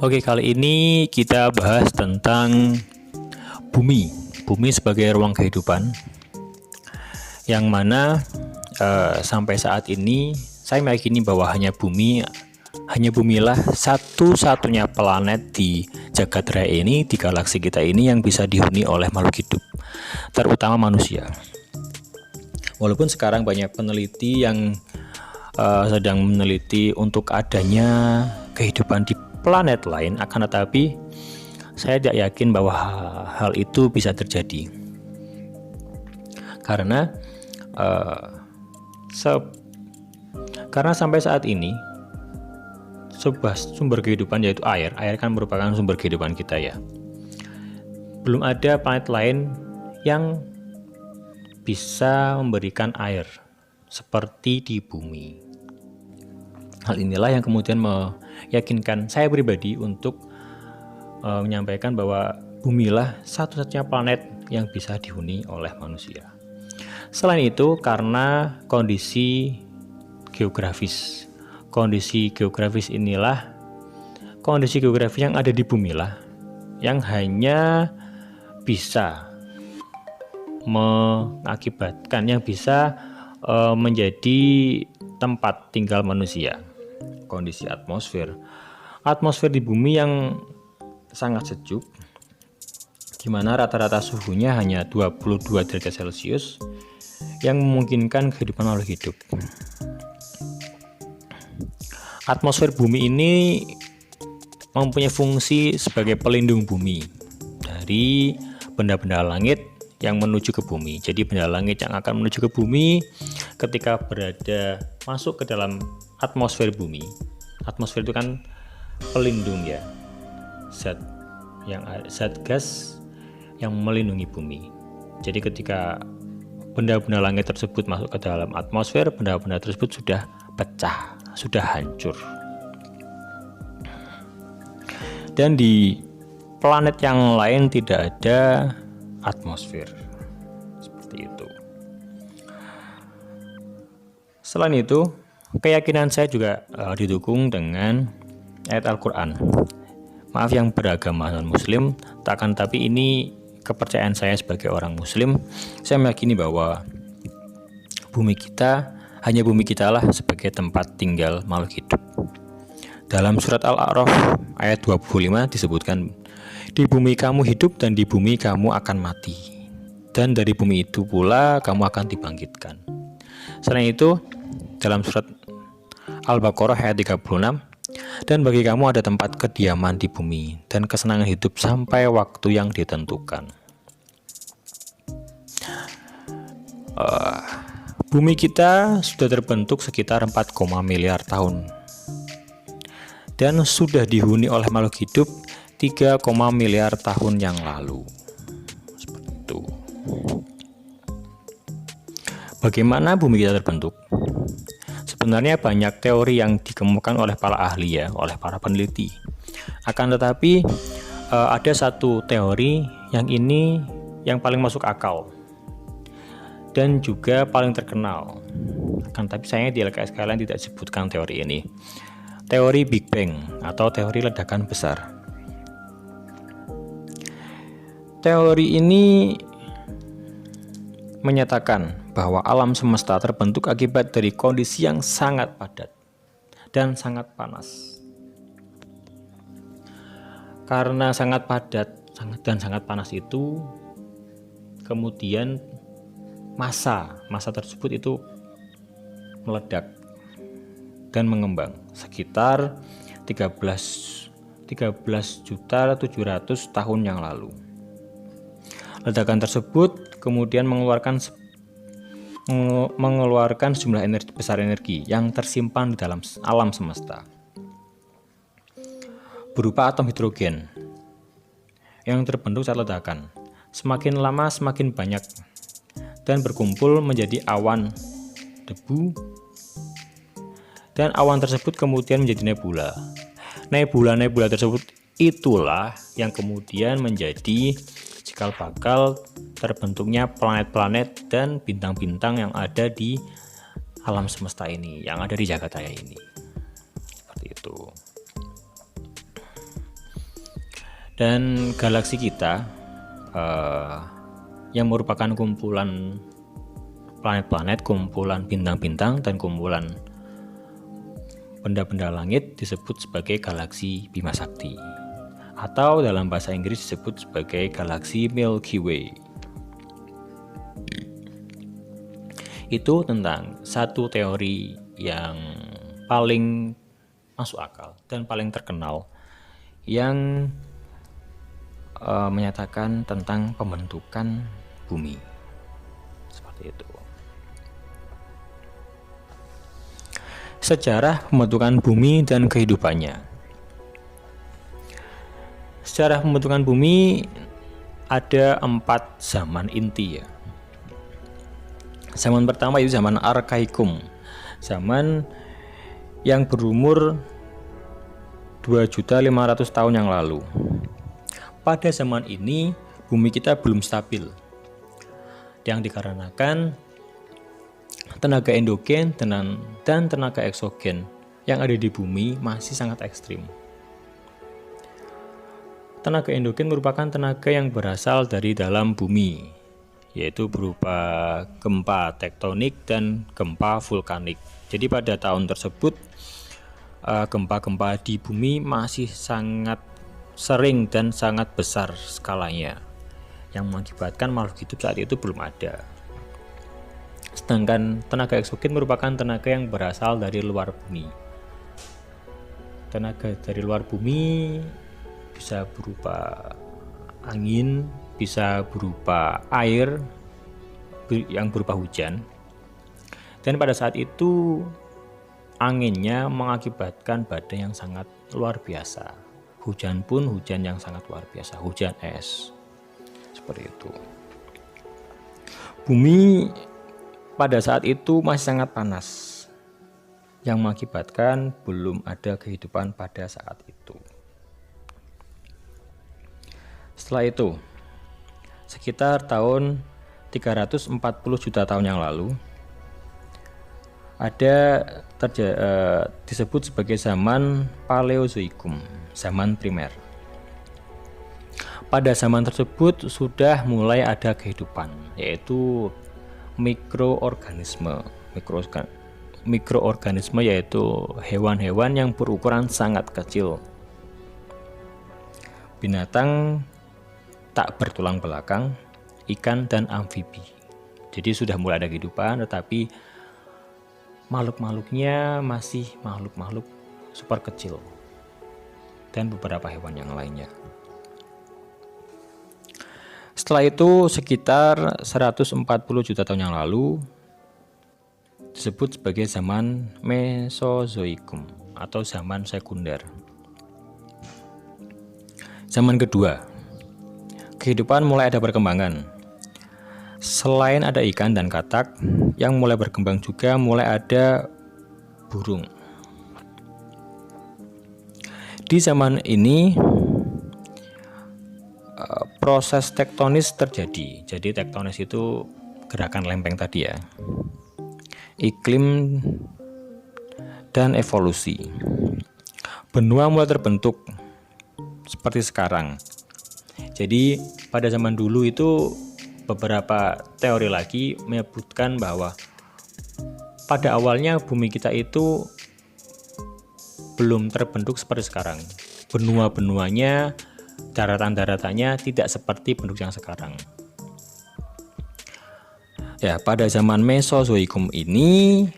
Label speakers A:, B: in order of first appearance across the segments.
A: Oke, kali ini kita bahas tentang bumi. Bumi sebagai ruang kehidupan, yang mana sampai saat ini saya meyakini bahwa hanya bumilah satu-satunya planet di jagat raya ini, di galaksi kita ini yang bisa dihuni oleh makhluk hidup, terutama manusia. Walaupun sekarang banyak peneliti yang sedang meneliti untuk adanya kehidupan di planet lain, akan tetapi saya tidak yakin bahwa hal itu bisa terjadi karena sampai saat ini sebuah sumber kehidupan, yaitu air kan merupakan sumber kehidupan kita ya. Belum ada planet lain yang bisa memberikan air seperti di bumi. Hal inilah yang kemudian meyakinkan saya pribadi untuk menyampaikan bahwa bumilah satu-satunya planet yang bisa dihuni oleh manusia. Selain itu, karena kondisi geografis inilah, kondisi geografis yang ada di bumilah yang hanya bisa mengakibatkan, yang bisa menjadi tempat tinggal manusia. Kondisi atmosfer di bumi yang sangat sejuk, di mana rata-rata suhunya hanya 22 derajat Celcius, yang memungkinkan kehidupan makhluk hidup. Atmosfer bumi ini mempunyai fungsi sebagai pelindung bumi dari benda-benda langit yang menuju ke bumi. Jadi benda langit yang akan menuju ke bumi ketika masuk ke dalam atmosfer bumi. Atmosfer itu kan pelindung ya, zat gas yang melindungi bumi. Jadi ketika benda-benda langit tersebut masuk ke dalam atmosfer, benda-benda tersebut sudah pecah, sudah hancur. Dan di planet yang lain tidak ada atmosfer seperti itu. Selain itu, keyakinan saya juga didukung dengan ayat Al-Quran. Maaf yang beragama non-muslim, takkan tapi ini kepercayaan saya sebagai orang muslim. Saya meyakini bahwa hanya bumi kita lah sebagai tempat tinggal makhluk hidup. Dalam surat Al-A'raf ayat 25 disebutkan, di bumi kamu hidup dan di bumi kamu akan mati, dan dari bumi itu pula kamu akan dibangkitkan. Selain itu, dalam surat Al-Baqarah ayat 36, dan bagi kamu ada tempat kediaman di bumi dan kesenangan hidup sampai waktu yang ditentukan. Bumi kita sudah terbentuk sekitar 4, miliar tahun dan sudah dihuni oleh makhluk hidup 3, miliar tahun yang lalu. Seperti itu. Bagaimana bumi kita terbentuk? Sebenarnya banyak teori yang dikemukakan oleh para ahli ya, oleh para peneliti. Akan tetapi ada satu teori yang paling masuk akal dan juga paling terkenal. Akan tetapi sayangnya di LKS kalian tidak disebutkan teori ini. Teori Big Bang atau teori ledakan besar. Teori ini menyatakan bahwa alam semesta terbentuk akibat dari kondisi yang sangat padat dan sangat panas. Karena sangat padat dan sangat panas itu, kemudian massa tersebut itu meledak dan mengembang sekitar 13.700.000 tahun yang lalu. Ledakan tersebut kemudian mengeluarkan sejumlah besar energi yang tersimpan di dalam alam semesta berupa atom hidrogen yang terbentuk saat ledakan. Semakin lama semakin banyak dan berkumpul menjadi awan debu, dan awan tersebut kemudian menjadi nebula. Nebula tersebut itulah yang kemudian menjadi cikal bakal terbentuknya planet-planet dan bintang-bintang yang ada di alam semesta ini, yang ada di jagat raya ini. Seperti itu. Dan galaksi kita yang merupakan kumpulan planet-planet, kumpulan bintang-bintang, dan kumpulan benda-benda langit disebut sebagai galaksi Bima Sakti, atau dalam bahasa Inggris disebut sebagai galaksi Milky Way. Itu tentang satu teori yang paling masuk akal dan paling terkenal yang menyatakan tentang pembentukan bumi. Seperti itu. Sejarah pembentukan bumi dan kehidupannya. Sejarah pembentukan bumi ada 4 zaman inti ya. Zaman pertama itu zaman Arkaikum, zaman yang berumur 2.500.000 tahun yang lalu. Pada zaman ini bumi kita belum stabil, yang dikarenakan tenaga endogen dan tenaga eksogen yang ada di bumi masih sangat ekstrim. Tenaga endogen merupakan tenaga yang berasal dari dalam bumi, yaitu berupa gempa tektonik dan gempa vulkanik. Jadi pada tahun tersebut gempa-gempa di bumi masih sangat sering dan sangat besar skalanya, yang mengakibatkan makhluk hidup saat itu belum ada. Sedangkan tenaga eksogen merupakan tenaga yang berasal dari luar bumi. Tenaga dari luar bumi bisa berupa angin, bisa berupa air yang berupa hujan. Dan pada saat itu anginnya mengakibatkan badai yang sangat luar biasa. Hujan pun hujan yang sangat luar biasa, hujan es. Seperti itu. Bumi pada saat itu masih sangat panas, yang mengakibatkan belum ada kehidupan pada saat itu. Setelah itu, sekitar tahun 340 juta tahun yang lalu, disebut sebagai zaman Paleozoikum, zaman primer. Pada zaman tersebut sudah mulai ada kehidupan, yaitu mikroorganisme yaitu hewan-hewan yang berukuran sangat kecil, binatang tak bertulang belakang, ikan dan amfibi. Jadi sudah mulai ada kehidupan, tetapi makhluk-makhluknya masih makhluk-makhluk super kecil dan beberapa hewan yang lainnya. Setelah itu sekitar 140 juta tahun yang lalu disebut sebagai zaman Mesozoikum atau zaman sekunder. Zaman kedua, kehidupan mulai ada perkembangan. Selain ada ikan dan katak, yang mulai berkembang juga mulai ada burung. Di zaman ini proses tektonis terjadi. Jadi tektonis itu gerakan lempeng tadi ya. Iklim dan evolusi. Benua mulai terbentuk seperti sekarang. Jadi pada zaman dulu itu beberapa teori lagi menyebutkan bahwa pada awalnya bumi kita itu belum terbentuk seperti sekarang. Benua-benuanya, daratan-daratannya tidak seperti bentuk yang sekarang. Ya, pada zaman Mesozoikum ini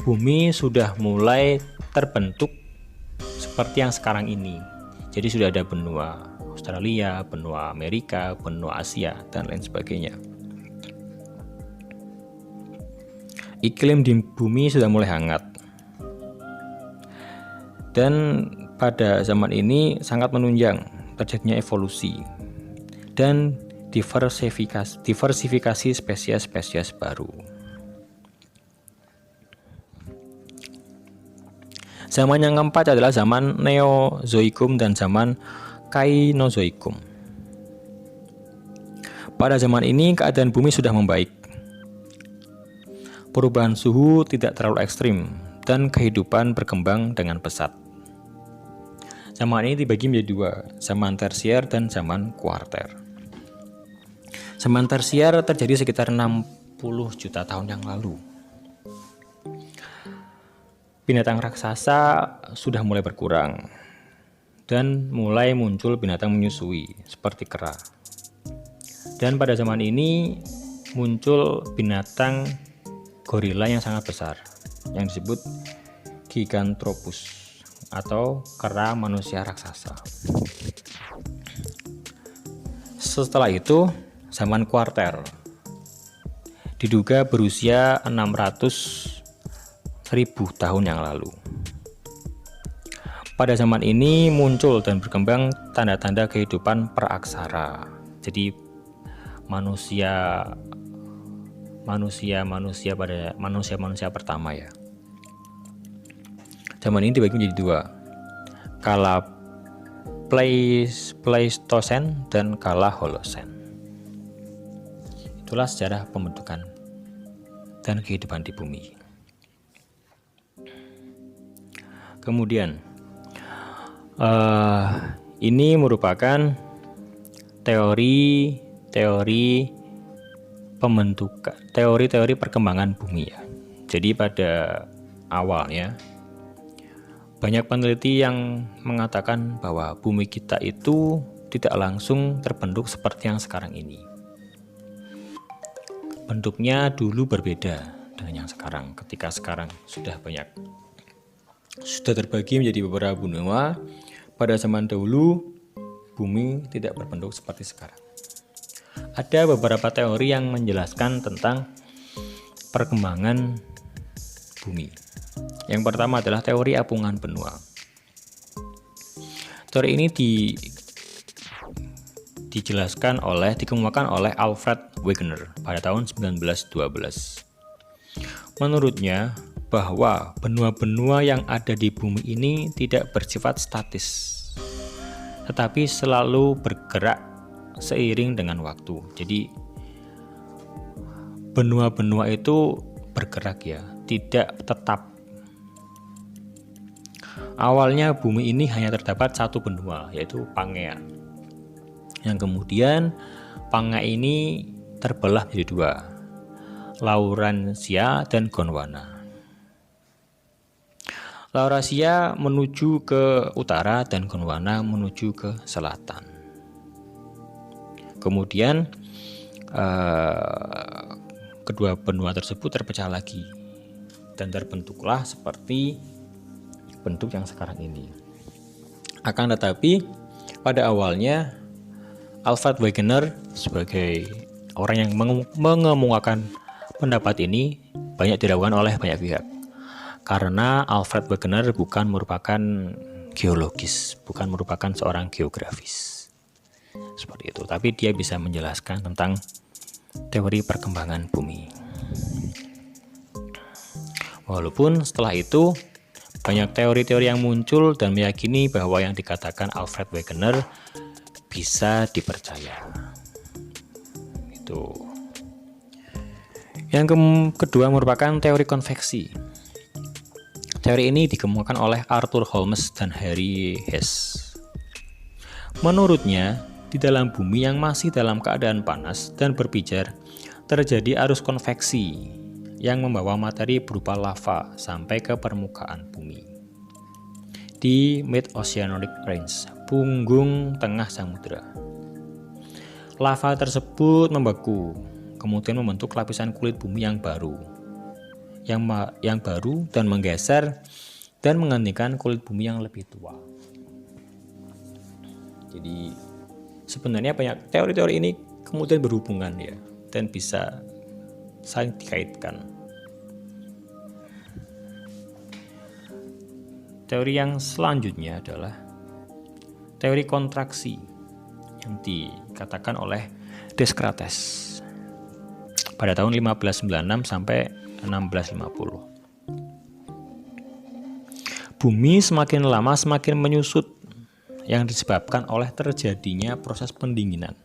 A: bumi sudah mulai terbentuk seperti yang sekarang ini. Jadi sudah ada benua Australia, benua Amerika, benua Asia, dan lain sebagainya. Iklim di bumi sudah mulai hangat. Dan pada zaman ini sangat menunjang terjadinya evolusi dan diversifikasi spesies-spesies baru. Zaman yang keempat adalah zaman Neozoikum dan zaman Kainozoikum. Pada zaman ini keadaan bumi sudah membaik. Perubahan suhu tidak terlalu ekstrim dan kehidupan berkembang dengan pesat. Zaman ini dibagi menjadi dua, zaman tersier dan zaman kuarter. Zaman tersier terjadi sekitar 60 juta tahun yang lalu. Binatang raksasa sudah mulai berkurang dan mulai muncul binatang menyusui seperti kera. Dan pada zaman ini muncul binatang gorila yang sangat besar yang disebut Giganthropus atau kera manusia raksasa. Setelah itu zaman kuarter diduga berusia 600.000 tahun yang lalu. Pada zaman ini muncul dan berkembang tanda-tanda kehidupan praaksara. Jadi manusia pertama ya. Zaman ini dibagi menjadi dua, kala Pleistosen dan kala Holosen. Itulah sejarah pembentukan dan kehidupan di bumi. Kemudian ini merupakan teori perkembangan bumi ya. Jadi pada awalnya banyak peneliti yang mengatakan bahwa bumi kita itu tidak langsung terbentuk seperti yang sekarang ini. Bentuknya dulu berbeda dengan yang sekarang. Ketika sekarang sudah terbagi menjadi beberapa benua, pada zaman dahulu bumi tidak berbentuk seperti sekarang. Ada beberapa teori yang menjelaskan tentang perkembangan bumi. Yang pertama adalah teori apungan benua. Teori ini dikemukakan oleh Alfred Wegener pada tahun 1912. Menurutnya bahwa benua-benua yang ada di bumi ini tidak bersifat statis, tetapi selalu bergerak seiring dengan waktu. Jadi benua-benua itu bergerak ya, tidak tetap. Awalnya bumi ini hanya terdapat satu benua, yaitu Pangea. Yang kemudian Pangea ini terbelah menjadi dua, Laurentia dan Gondwana. Laurentia menuju ke utara dan Gondwana menuju ke selatan. Kemudian kedua benua tersebut terpecah lagi dan terbentuklah seperti bentuk yang sekarang ini. Akan tetapi pada awalnya Alfred Wegener sebagai orang yang mengemukakan pendapat ini banyak dilakukan oleh banyak pihak. Karena Alfred Wegener bukan merupakan geologis, bukan merupakan seorang geografis. Seperti itu, tapi dia bisa menjelaskan tentang teori perkembangan bumi. Walaupun setelah itu banyak teori-teori yang muncul dan meyakini bahwa yang dikatakan Alfred Wegener bisa dipercaya. Itu. Yang kedua merupakan teori konveksi. Teori ini dikemukakan oleh Arthur Holmes dan Harry Hess. Menurutnya, di dalam bumi yang masih dalam keadaan panas dan berpijar, terjadi arus konveksi yang membawa materi berupa lava sampai ke permukaan bumi. Di Mid-Oceanic Range, punggung tengah samudra. Lava tersebut membeku, kemudian membentuk lapisan kulit bumi yang baru dan menggeser dan menggantikan kulit bumi yang lebih tua. Jadi sebenarnya banyak teori-teori ini kemudian berhubungan ya, dan bisa saling dikaitkan. Teori yang selanjutnya adalah teori kontraksi yang dikatakan oleh Descartes pada tahun 1596 sampai 1650. Bumi semakin lama semakin menyusut yang disebabkan oleh terjadinya proses pendinginan,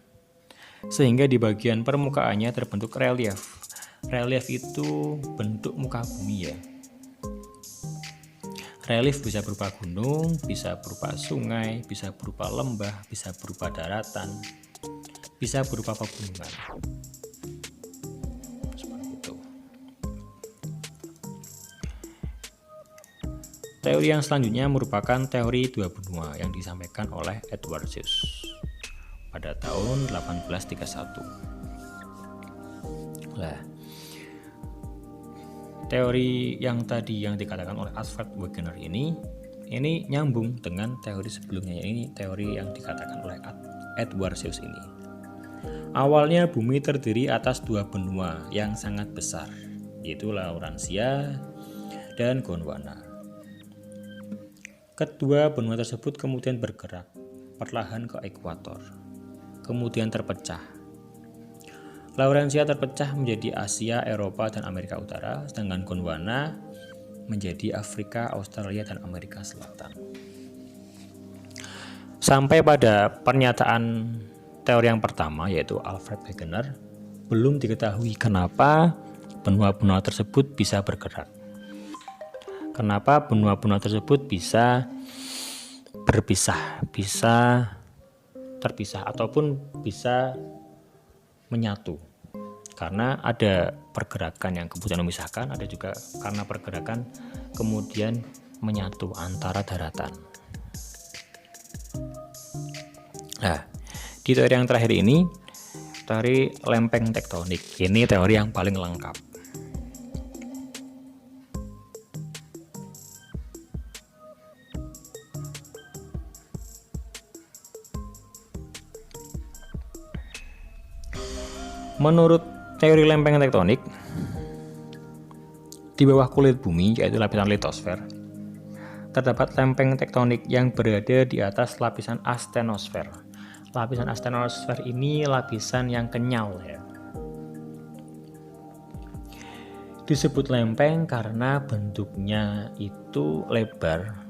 A: sehingga di bagian permukaannya terbentuk relief. Relief itu bentuk muka bumi ya. Relief bisa berupa gunung, bisa berupa sungai, bisa berupa lembah, bisa berupa daratan, bisa berupa pegunungan. Seperti itu. Teori yang selanjutnya merupakan teori dua benua yang disampaikan oleh Edward Seuss pada tahun 1831. Nah, teori yang tadi yang dikatakan oleh Alfred Wegener ini nyambung dengan teori sebelumnya, ini teori yang dikatakan oleh Edward Seuss ini. Awalnya bumi terdiri atas dua benua yang sangat besar, yaitu Laurentia dan Gondwana. Kedua benua tersebut kemudian bergerak perlahan ke ekuator, kemudian terpecah. Laurentia terpecah menjadi Asia, Eropa, dan Amerika Utara, sedangkan Gondwana menjadi Afrika, Australia, dan Amerika Selatan. Sampai pada pernyataan teori yang pertama, yaitu Alfred Wegener, belum diketahui kenapa benua-benua tersebut bisa bergerak. Kenapa benua-benua tersebut bisa berpisah, bisa terpisah, ataupun bisa menyatu. Karena ada pergerakan yang kemudian memisahkan, ada juga karena pergerakan kemudian menyatu antara daratan. Nah, di teori yang terakhir ini, teori lempeng tektonik, ini teori yang paling lengkap. Menurut teori lempeng tektonik, di bawah kulit bumi, yaitu lapisan litosfer, terdapat lempeng tektonik yang berada di atas lapisan astenosfer. Lapisan astenosfer ini lapisan yang kenyal ya. Disebut lempeng karena bentuknya itu lebar,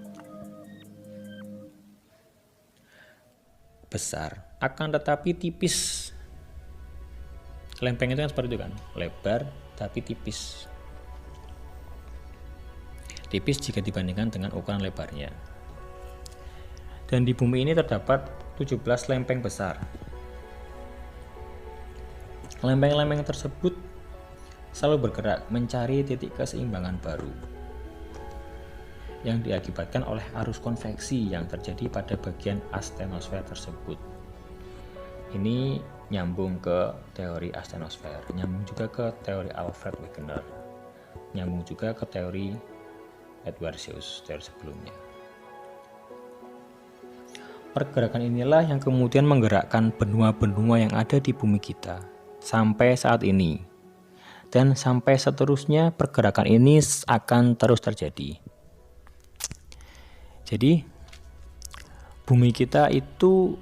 A: besar, akan tetapi tipis. Lempeng itu kan seperti itu kan, lebar tapi tipis. Tipis jika dibandingkan dengan ukuran lebarnya. Dan di bumi ini terdapat 17 lempeng besar. Lempeng-lempeng tersebut selalu bergerak mencari titik keseimbangan baru yang diakibatkan oleh arus konveksi yang terjadi pada bagian astenosfer tersebut. Ini nyambung ke teori astenosfer, nyambung juga ke teori Alfred Wegener, nyambung juga ke teori Edward Seuss, teori sebelumnya. Pergerakan inilah yang kemudian menggerakkan benua-benua yang ada di bumi kita sampai saat ini. Dan sampai seterusnya pergerakan ini akan terus terjadi. Jadi bumi kita itu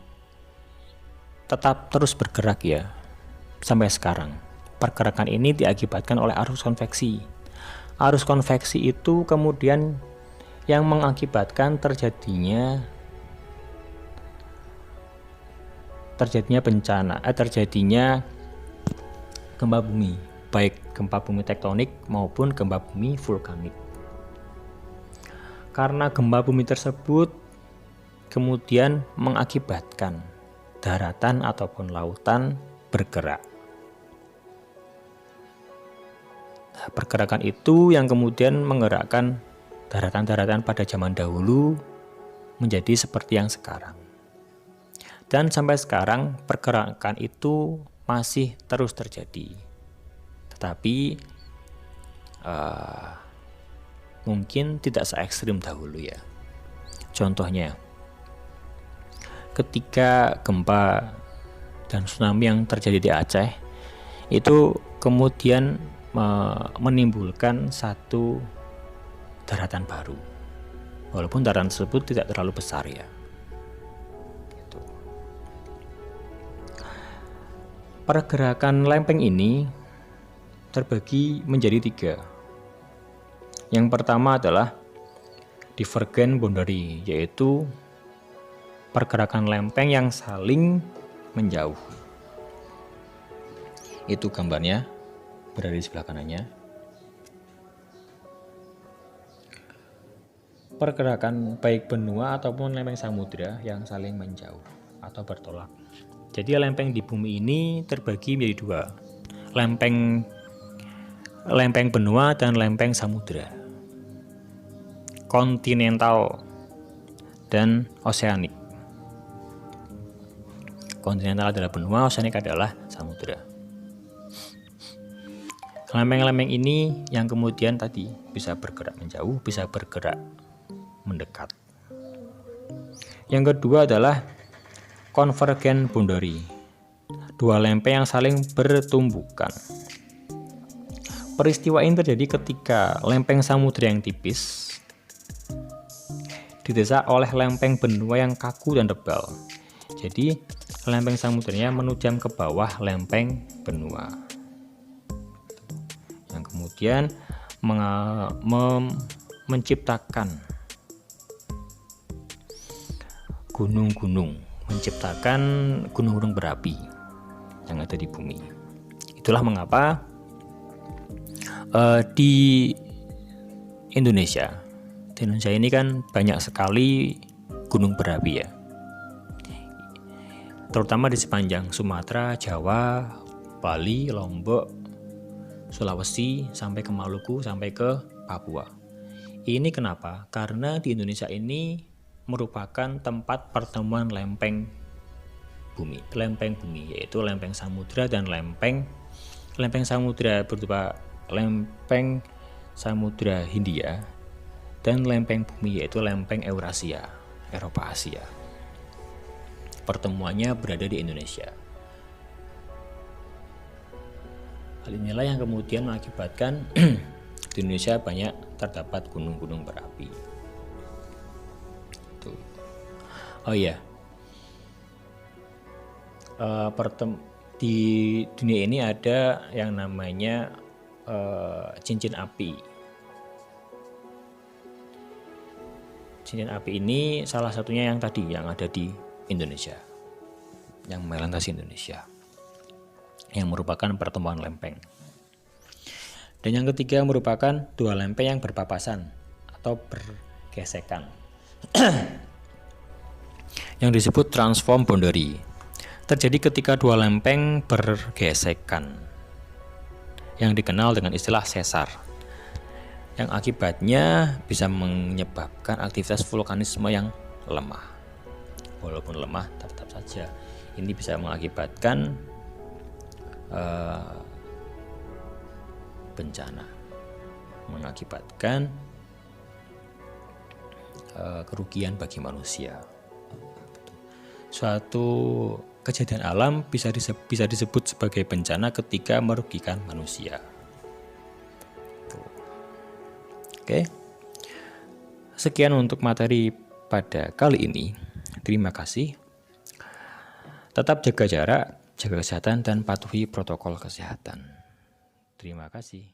A: tetap terus bergerak ya sampai sekarang. Pergerakan ini diakibatkan oleh arus konveksi. Arus konveksi itu kemudian yang mengakibatkan terjadinya gempa bumi, baik gempa bumi tektonik maupun gempa bumi vulkanik. Karena gempa bumi tersebut kemudian mengakibatkan daratan ataupun lautan bergerak. Nah, pergerakan itu yang kemudian menggerakkan daratan-daratan pada zaman dahulu menjadi seperti yang sekarang. Dan sampai sekarang pergerakan itu masih terus terjadi. Tetapi mungkin tidak se-ekstrim dahulu ya. Contohnya, ketika gempa dan tsunami yang terjadi di Aceh itu kemudian menimbulkan satu daratan baru, walaupun daratan tersebut tidak terlalu besar ya. Gitu. Pergerakan lempeng ini terbagi menjadi 3. Yang pertama adalah divergent boundary, yaitu pergerakan lempeng yang saling menjauh. Itu gambarnya berada di sebelah kanannya. pergerakan baik benua ataupun lempeng samudra yang saling menjauh atau bertolak. Jadi lempeng di bumi ini terbagi menjadi dua, lempeng benua dan lempeng samudra, kontinental dan oseanik. Kontinental adalah benua, oseanik adalah samudra. Lempeng-lempeng ini yang kemudian tadi bisa bergerak menjauh, bisa bergerak mendekat. Yang kedua adalah convergent boundary, dua lempeng yang saling bertumbukan. Peristiwa ini terjadi ketika lempeng samudra yang tipis didesak oleh lempeng benua yang kaku dan tebal. Jadi lempeng samudranya menujam ke bawah lempeng benua, yang kemudian menciptakan gunung-gunung, menciptakan gunung-gunung berapi yang ada di bumi. Itulah mengapa di Indonesia ini kan banyak sekali gunung berapi ya, terutama di sepanjang Sumatera, Jawa, Bali, Lombok, Sulawesi, sampai ke Maluku, sampai ke Papua. Ini kenapa? Karena di Indonesia ini merupakan tempat pertemuan lempeng bumi, yaitu lempeng samudra dan lempeng samudra berupa lempeng samudra Hindia dan lempeng bumi yaitu lempeng Eurasia, Eropa Asia. Pertemuannya berada di Indonesia. Hal inilah yang kemudian mengakibatkan di Indonesia banyak terdapat gunung-gunung berapi. Tuh. Oh iya, di dunia ini ada yang namanya cincin api. Cincin api ini salah satunya yang tadi yang ada di Indonesia, yang melintasi Indonesia, yang merupakan pertemuan lempeng. Dan yang ketiga merupakan dua lempeng yang berpapasan atau bergesekan, yang disebut transform boundary. Terjadi ketika dua lempeng bergesekan, yang dikenal dengan istilah sesar, yang akibatnya bisa menyebabkan aktivitas vulkanisme yang lemah. Walaupun lemah, tetap saja ini bisa mengakibatkan bencana, mengakibatkan kerugian bagi manusia. Suatu kejadian alam bisa disebut sebagai bencana ketika merugikan manusia. Oke. Sekian untuk materi pada kali ini. Terima kasih. Tetap jaga jarak, jaga kesehatan, dan patuhi protokol kesehatan. Terima kasih.